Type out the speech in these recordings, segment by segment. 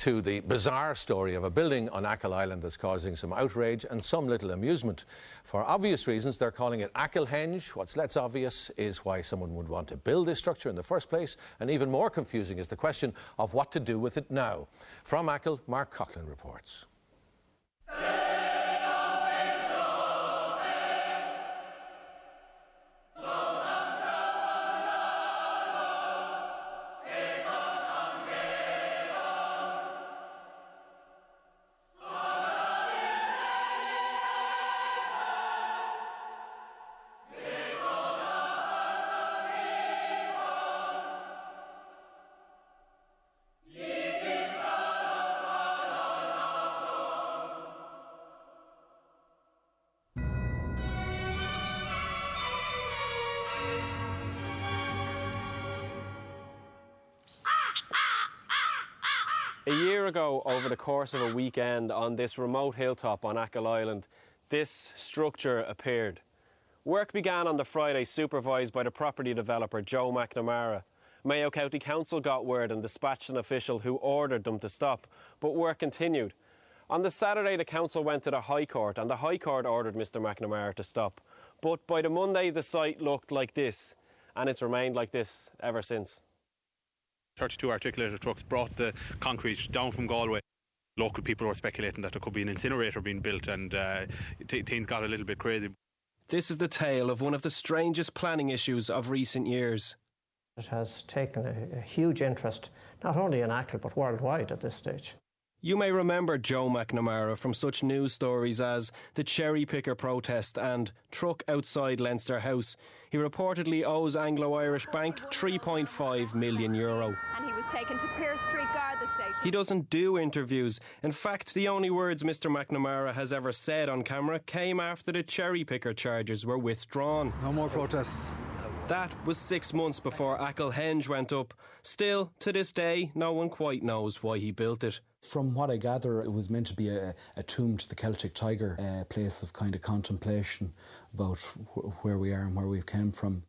To the bizarre story of a building on Achill Island that's causing some outrage and some little amusement. For obvious reasons, they're calling it Achillhenge. What's less obvious is why someone would want to build this structure in the first place, and even more confusing is the question of what to do with it now. From Achill, Mark Coughlin reports. A year ago, over the course of a weekend on this remote hilltop on Achill Island, this structure appeared. Work began on the Friday, supervised by the property developer Joe McNamara. Mayo County Council got word and dispatched an official who ordered them to stop, but work continued. On the Saturday, the council went to the High Court and the High Court ordered Mr McNamara to stop. But by the Monday, the site looked like this, and it's remained like this ever since. 32 articulated trucks brought the concrete down from Galway. Local people were speculating that there could be an incinerator being built, and things got a little bit crazy. This is the tale of one of the strangest planning issues of recent years. It has taken a huge interest, not only in Achill but worldwide at this stage. You may remember Joe McNamara from such news stories as the cherry picker protest and truck outside Leinster House. He reportedly owes Anglo-Irish Bank €3.5 million. And he was taken to Pearse Street Garda station. He doesn't do interviews. In fact, the only words Mr McNamara has ever said on camera came after the cherry picker charges were withdrawn. No more protests. That was 6 months before Achillhenge went up. Still, to this day, no one quite knows why he built it. From what I gather, it was meant to be a tomb to the Celtic tiger, a place of kind of contemplation about where we are and where we've come from.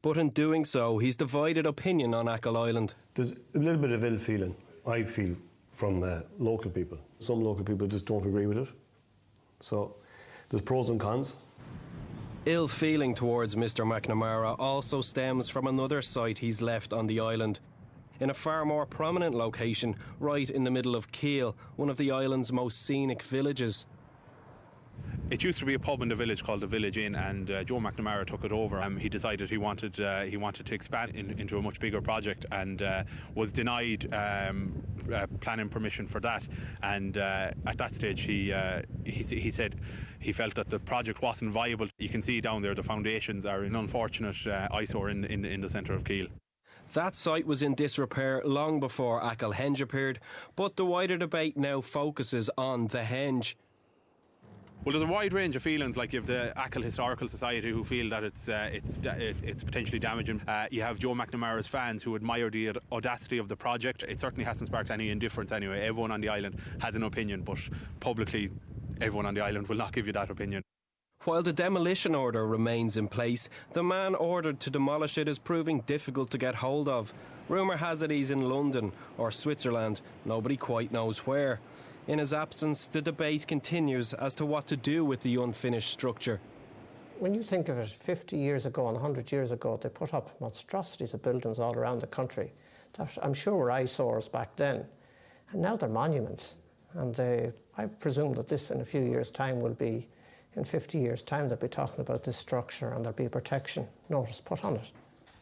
But in doing so, he's divided opinion on Achill Island. There's a little bit of ill feeling, I feel, from local people. Some local people just don't agree with it. So there's pros and cons. Ill feeling towards Mr McNamara also stems from another site he's left on the island, in a far more prominent location, right in the middle of Keele, one of the island's most scenic villages. It used to be a pub in the village called the Village Inn, and Joe McNamara took it over. He decided he wanted to expand into a much bigger project, and was denied planning permission for that. And at that stage, he said he felt that the project wasn't viable. You can see down there the foundations are an unfortunate eyesore in the centre of Keele. That site was in disrepair long before Achillhenge appeared, but the wider debate now focuses on the henge. Well, there's a wide range of feelings. Like you have the Achill Historical Society who feel that it's potentially damaging. You have Joe McNamara's fans who admire the audacity of the project. It certainly hasn't sparked any indifference anyway. Everyone on the island has an opinion, but publicly everyone on the island will not give you that opinion. While the demolition order remains in place, the man ordered to demolish it is proving difficult to get hold of. Rumour has it he's in London or Switzerland. Nobody quite knows where. In his absence, the debate continues as to what to do with the unfinished structure. When you think of it, 50 years ago and 100 years ago, they put up monstrosities of buildings all around the country that I'm sure were eyesores back then. And now they're monuments. And I presume that this, in a few years' time, will be, in 50 years' time, they'll be talking about this structure and there'll be a protection notice put on it.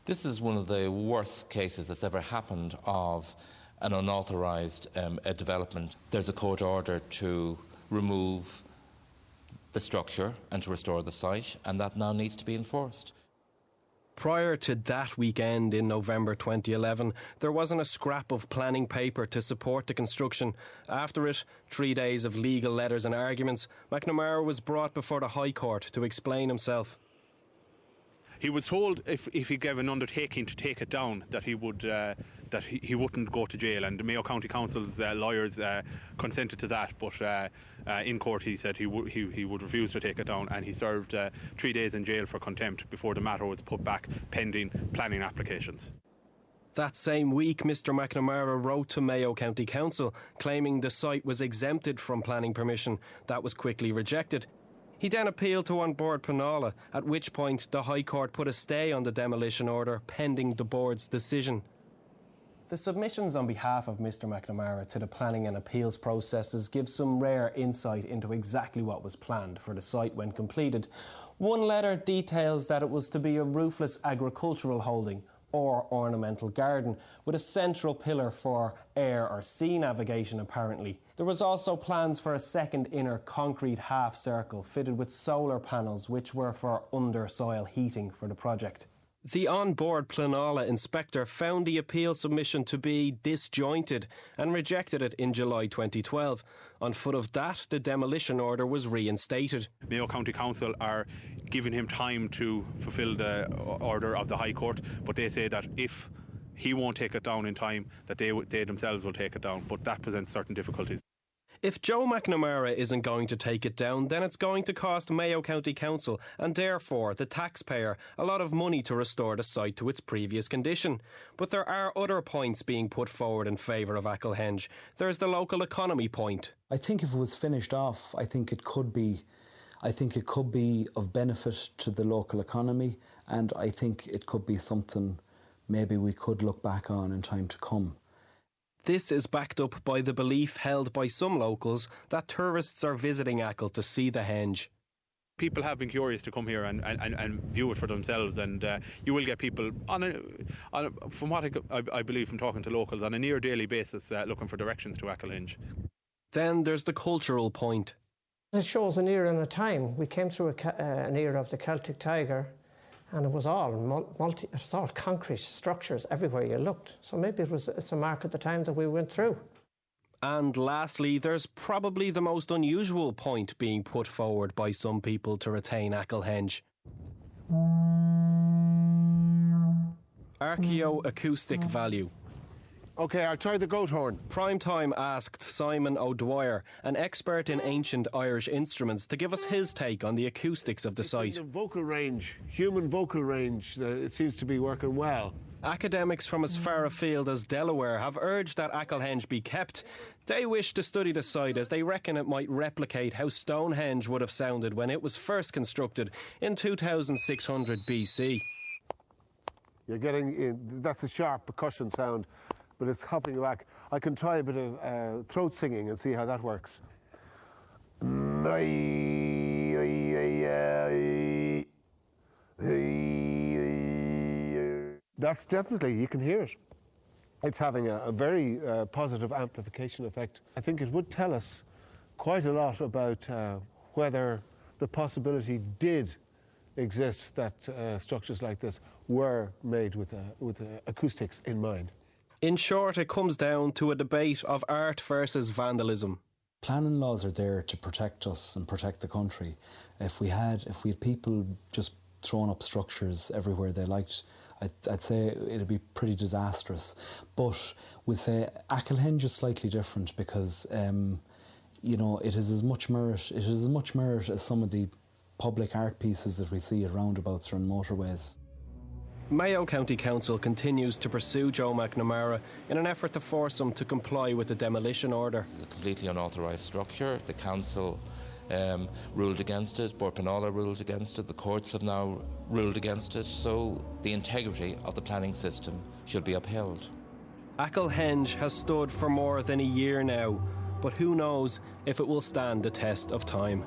This is one of the worst cases that's ever happened of an unauthorised development. There's a court order to remove the structure and to restore the site, and that now needs to be enforced. Prior to that weekend in November 2011, there wasn't a scrap of planning paper to support the construction. After it, 3 days of legal letters and arguments, McNamara was brought before the High Court to explain himself. He was told if he gave an undertaking to take it down that he would that he wouldn't go to jail, and the Mayo County Council's lawyers consented to that. But in court, he said he would refuse to take it down, and he served 3 days in jail for contempt before the matter was put back pending planning applications. That same week, Mr McNamara wrote to Mayo County Council claiming the site was exempted from planning permission. That was quickly rejected. He then appealed to An Bord Pleanála, at which point the High Court put a stay on the demolition order pending the board's decision. The submissions on behalf of Mr McNamara to the planning and appeals processes give some rare insight into exactly what was planned for the site when completed. One letter details that it was to be a roofless agricultural holding or ornamental garden with a central pillar for air or sea navigation apparently. There was also plans for a second inner concrete half circle fitted with solar panels which were for under soil heating for the project. The An Bord Pleanála inspector found the appeal submission to be disjointed and rejected it in July 2012. On foot of that, the demolition order was reinstated. Mayo County Council are giving him time to fulfil the order of the High Court, but they say that if he won't take it down in time, that they themselves will take it down, but that presents certain difficulties. If Joe McNamara isn't going to take it down, then it's going to cost Mayo County Council and therefore the taxpayer a lot of money to restore the site to its previous condition. But there are other points being put forward in favour of Achillhenge. There's the local economy point. I think if it was finished off, I think it could be of benefit to the local economy, and I think it could be something maybe we could look back on in time to come. This is backed up by the belief held by some locals that tourists are visiting Achill to see the henge. People have been curious to come here and view it for themselves, and you will get people, from what I believe from talking to locals, on a near daily basis looking for directions to Achillhenge. Then there's the cultural point. It shows an era and a time. We came through an era of the Celtic Tiger, and it was all concrete structures everywhere you looked. So maybe it's a mark at the time that we went through. And lastly, there's probably the most unusual point being put forward by some people to retain Achillhenge. Archaeoacoustic value. OK, I'll try the goat horn. Primetime asked Simon O'Dwyer, an expert in ancient Irish instruments, to give us his take on the acoustics of the site. The vocal range, human vocal range, it seems to be working well. Academics from as far afield as Delaware have urged that Achillhenge be kept. They wish to study the site as they reckon it might replicate how Stonehenge would have sounded when it was first constructed in 2600 BC. You're getting, that's a sharp percussion sound, but it's hopping back. I can try a bit of throat singing and see how that works. That's definitely, you can hear it. It's having a very positive amplification effect. I think it would tell us quite a lot about whether the possibility did exist that structures like this were made with acoustics in mind. In short, it comes down to a debate of art versus vandalism. Planning laws are there to protect us and protect the country. If we had people just throwing up structures everywhere they liked, I'd say it'd be pretty disastrous. But with Achillhenge is slightly different because you know, it is as much merit as some of the public art pieces that we see at roundabouts or on motorways. Mayo County Council continues to pursue Joe McNamara in an effort to force him to comply with the demolition order. It's a completely unauthorised structure. The council ruled against it, Bord Pleanála ruled against it, the courts have now ruled against it, so the integrity of the planning system should be upheld. Achillhenge has stood for more than a year now, but who knows if it will stand the test of time.